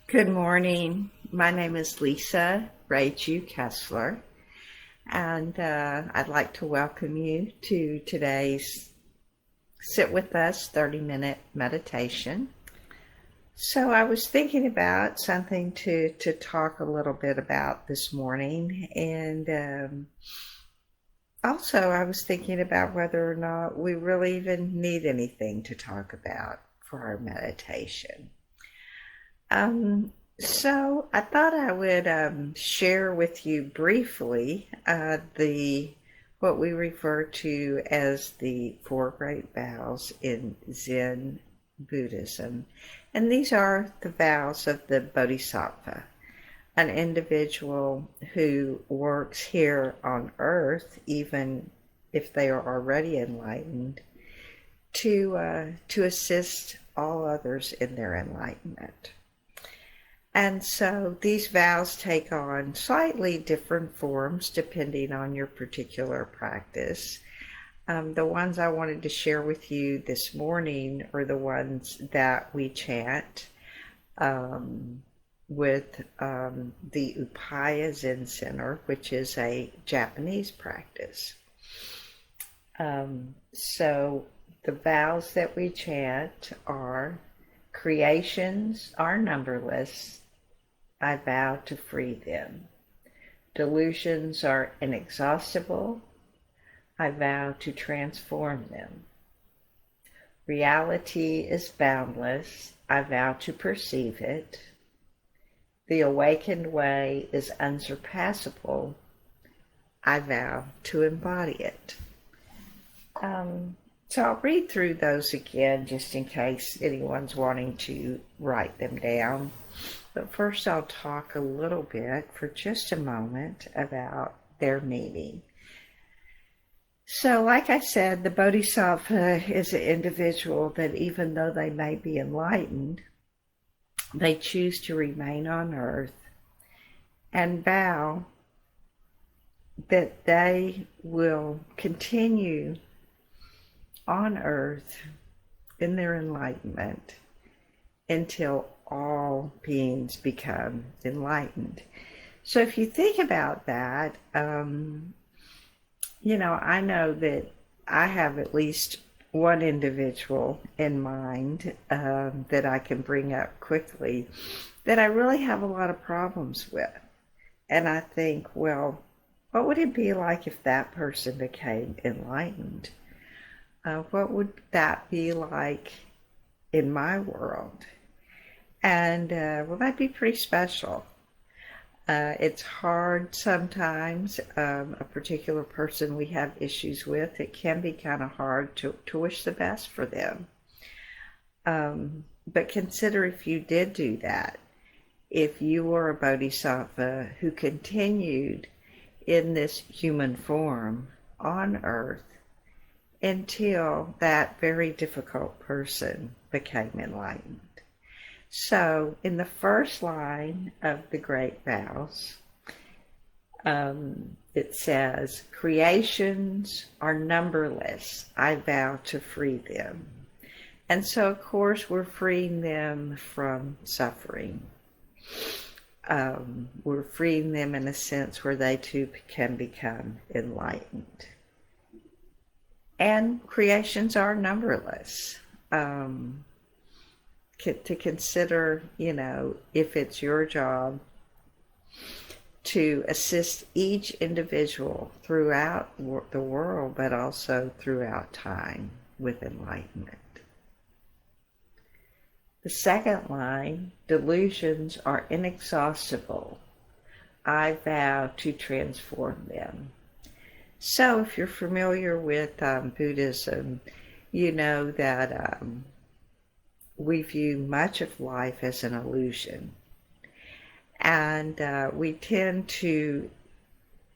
Good morning. My name is Lisa Raju Kessler, and I'd like to welcome you to today's Sit With Us 30-minute meditation. So I was thinking about something to talk a little bit about this morning, and also I was thinking about whether or not we really even need anything to talk about for our meditation. Um, so I thought I would share with you briefly the what we refer to as the four great vows in Zen Buddhism. And these are the vows of the Bodhisattva, an individual who works here on earth, even if they are already enlightened, to assist all others in their enlightenment. And so these vows take on slightly different forms depending on your particular practice. The ones I wanted to share with you this morning are the ones that we chant with the Upaya Zen Center, which is a Japanese practice. So the vows that we chant are: creations are numberless, I vow to free them. Delusions are inexhaustible, I vow to transform them. Reality is boundless, I vow to perceive it. The awakened way is unsurpassable, I vow to embody it. So I'll read through those again just in case anyone's wanting to write them down. But first I'll talk a little bit for just a moment about their meaning. So like I said, the Bodhisattva is an individual that even though they may be enlightened, they choose to remain on earth and vow that they will continue on earth in their enlightenment until all beings become enlightened. So if you think about that, I know that I have at least one individual in mind that I can bring up quickly that I really have a lot of problems with. And I think, well, what would it be like if that person became enlightened? What would that be like in my world? And well, that'd be pretty special. It's hard sometimes. A particular person we have issues with, it can be kind of hard to wish the best for them. But consider if you did do that, if you were a bodhisattva who continued in this human form on earth until that very difficult person became enlightened. So in the first line of the Great Vows, it says, creations are numberless, I vow to free them. And so, of course, we're freeing them from suffering. We're freeing them in a sense where they too can become enlightened. And creations are numberless. To consider, if it's your job to assist each individual throughout the world, but also throughout time with enlightenment. The second line, delusions are inexhaustible. I vow to transform them. So if you're familiar with Buddhism, you know that we view much of life as an illusion. And we tend to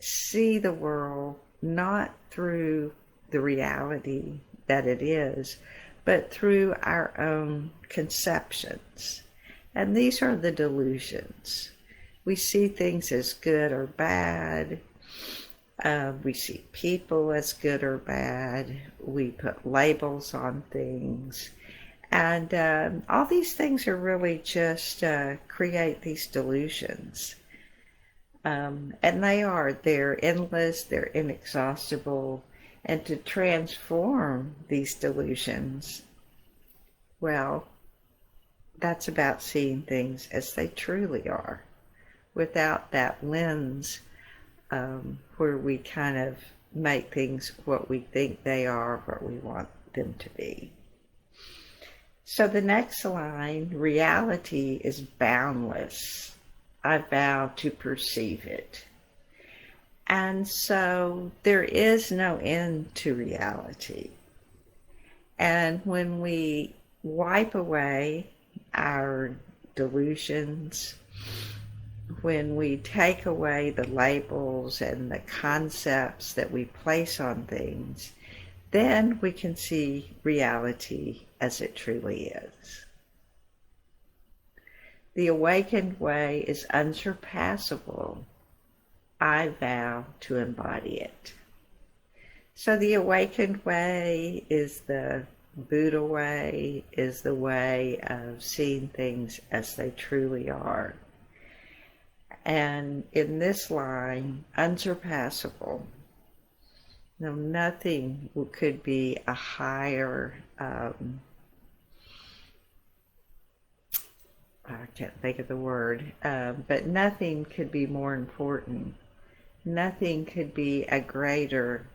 see the world not through the reality that it is, but through our own conceptions. And these are the delusions. We see things as good or bad. We see people as good or bad. We put labels on things. And all these things are really just create these delusions. And they're endless, they're inexhaustible. And to transform these delusions, well, that's about seeing things as they truly are, without that lens where we kind of make things what we think they are, what we want them to be. So the next line, reality is boundless. I vow to perceive it. And so there is no end to reality. And when we wipe away our delusions, when we take away the labels and the concepts that we place on things, then we can see reality as it truly is. The awakened way is unsurpassable. I vow to embody it. So the awakened way is the Buddha way, is the way of seeing things as they truly are. And in this line, unsurpassable, nothing could be a higher, I can't think of the word, but nothing could be more important. Nothing could be a greater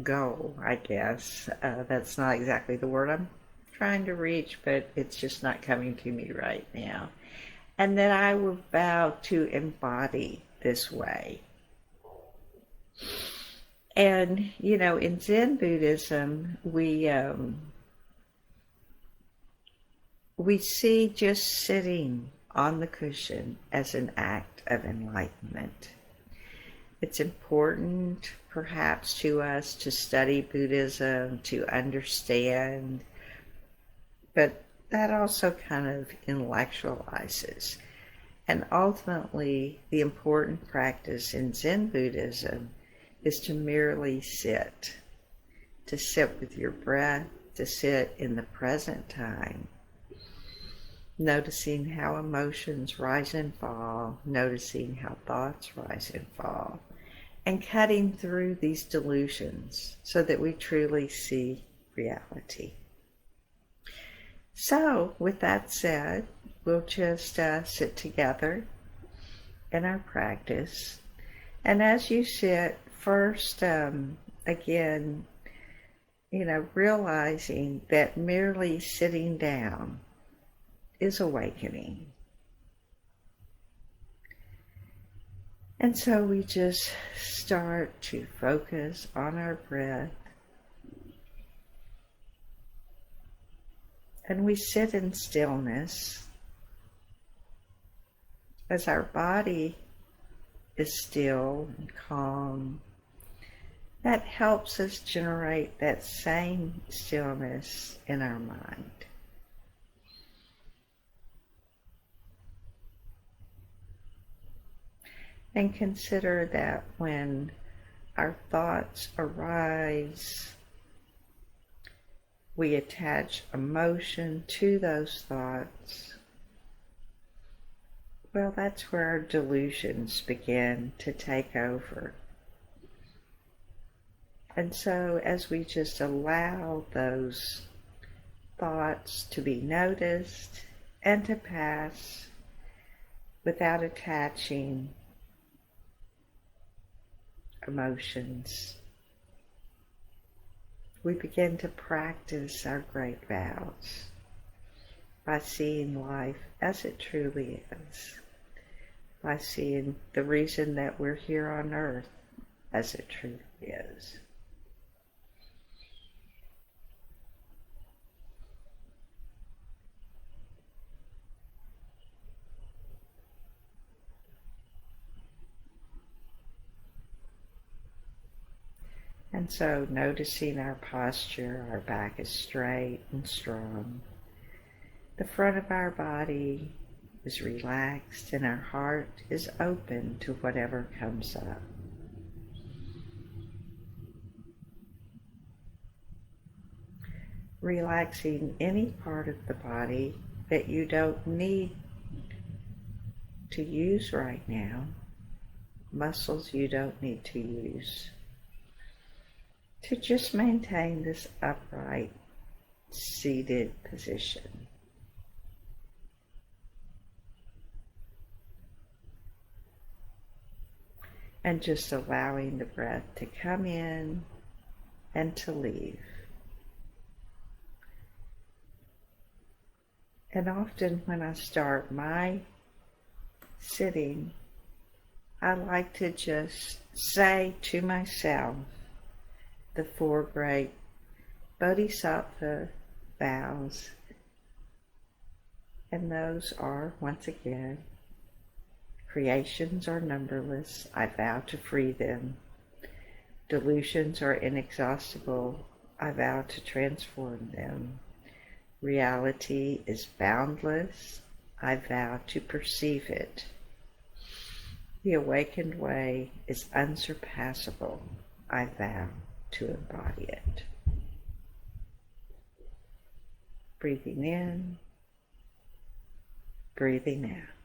goal, I guess. That's not exactly the word I'm trying to reach, but it's just not coming to me right now. And that I will vow to embody this way. And, in Zen Buddhism, we see just sitting on the cushion as an act of enlightenment. It's important, perhaps, to us to study Buddhism, to understand, but that also kind of intellectualizes. And ultimately, the important practice in Zen Buddhism is to merely sit, to sit with your breath, to sit in the present time, noticing how emotions rise and fall, noticing how thoughts rise and fall, and cutting through these delusions so that we truly see reality. So, with that said, we'll just sit together in our practice. And as you sit, first, again, realizing that merely sitting down is awakening. And so we just start to focus on our breath. And we sit in stillness as our body is still and calm. That helps us generate that same stillness in our mind. And consider that when our thoughts arise, we attach emotion to those thoughts. Well, that's where our delusions begin to take over. And so as we just allow those thoughts to be noticed and to pass without attaching emotions, we begin to practice our great vows by seeing life as it truly is, by seeing the reason that we're here on earth as it truly is. And so noticing our posture, our back is straight and strong. The front of our body is relaxed and our heart is open to whatever comes up. relaxing any part of the body that you don't need to use right now, muscles you don't need to use, to just maintain this upright, seated position. And just allowing the breath to come in and to leave. And often when I start my sitting, I like to just say to myself the four great Bodhisattva vows. And those are, once again, creations are numberless, I vow to free them. Delusions are inexhaustible, I vow to transform them. Reality is boundless, I vow to perceive it. The awakened way is unsurpassable, I vow to embody it. Breathing in, breathing out.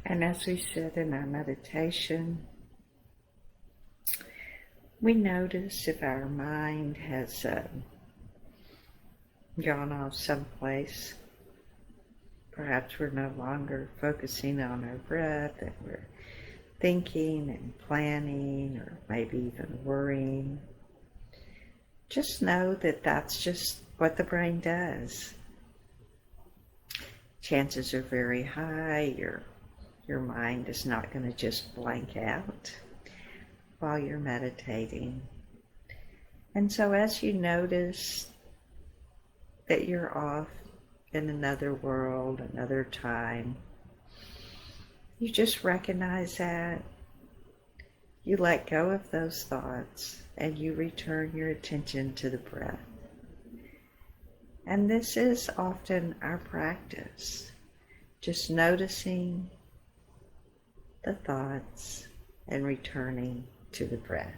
And as we sit in our meditation, we notice if our mind has gone off someplace. Perhaps we're no longer focusing on our breath and we're thinking and planning or maybe even worrying. Just know that that's just what the brain does. Chances are very high your mind is not going to just blank out while you're meditating. And so as you notice that you're off in another world, another time, you just recognize that. You let go of those thoughts and you return your attention to the breath. And this is often our practice, just noticing the thoughts and returning to the breath.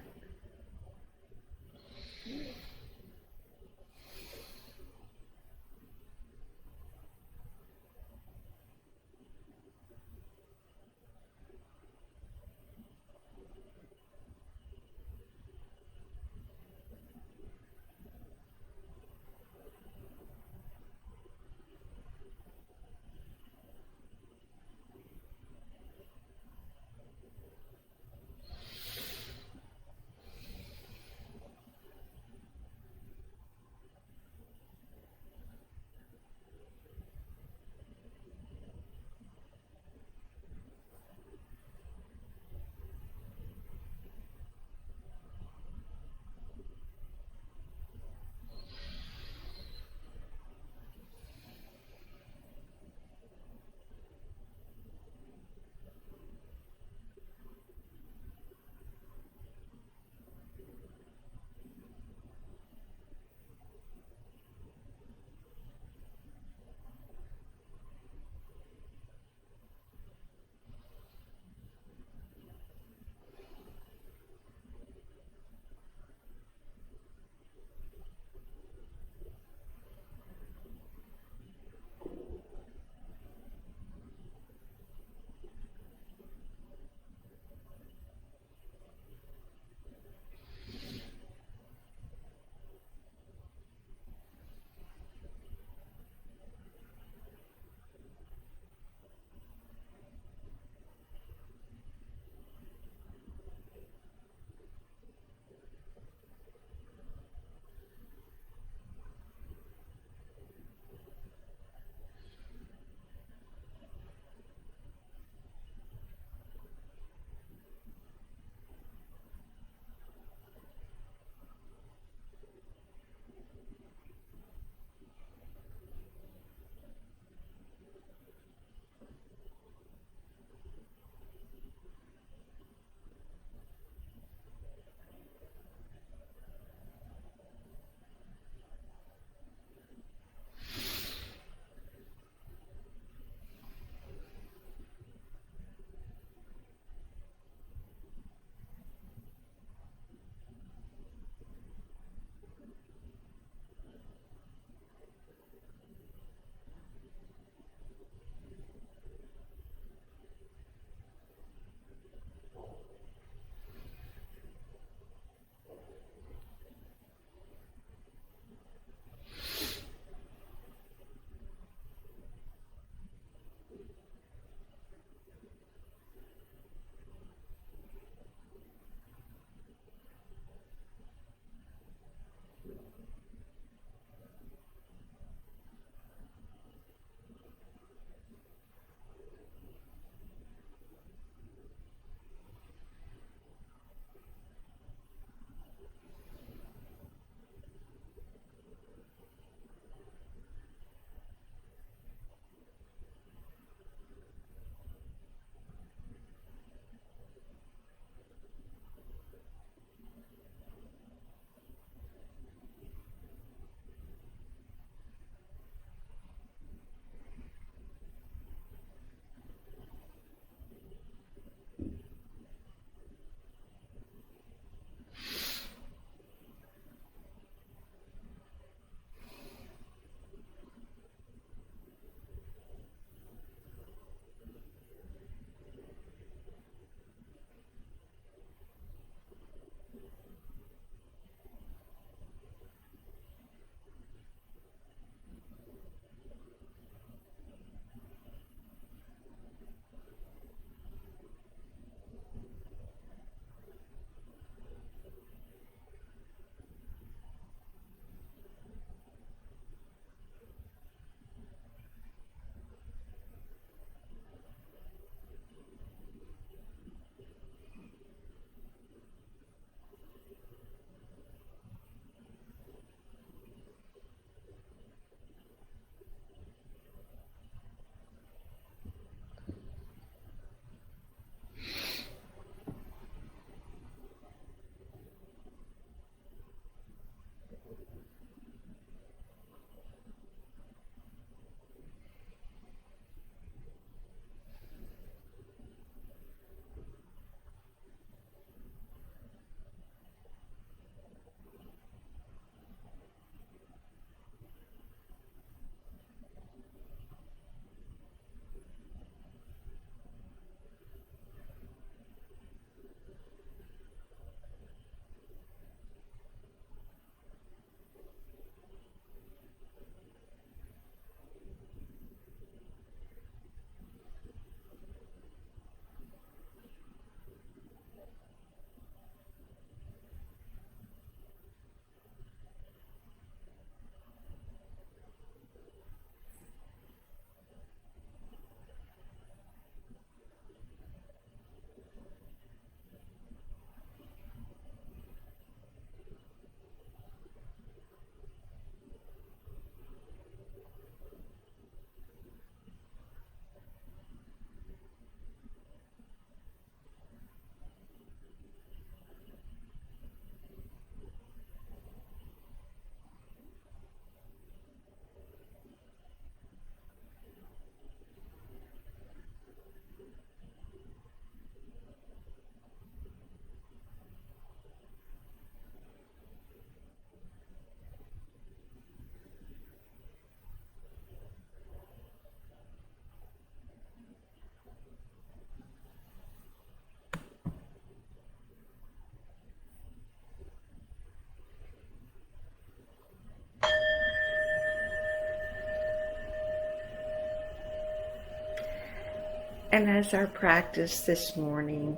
And as our practice this morning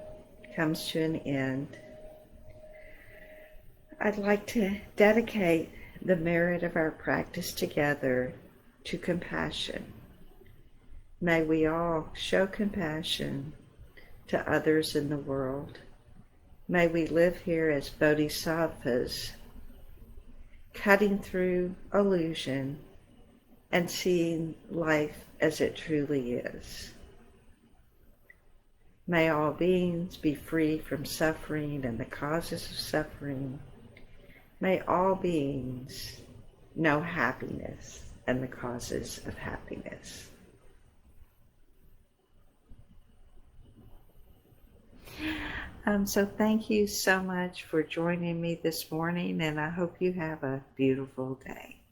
comes to an end, I'd like to dedicate the merit of our practice together to compassion. May we all show compassion to others in the world. May we live here as bodhisattvas, cutting through illusion and seeing life as it truly is. May all beings be free from suffering and the causes of suffering. May all beings know happiness and the causes of happiness. So thank you so much for joining me this morning, and I hope you have a beautiful day.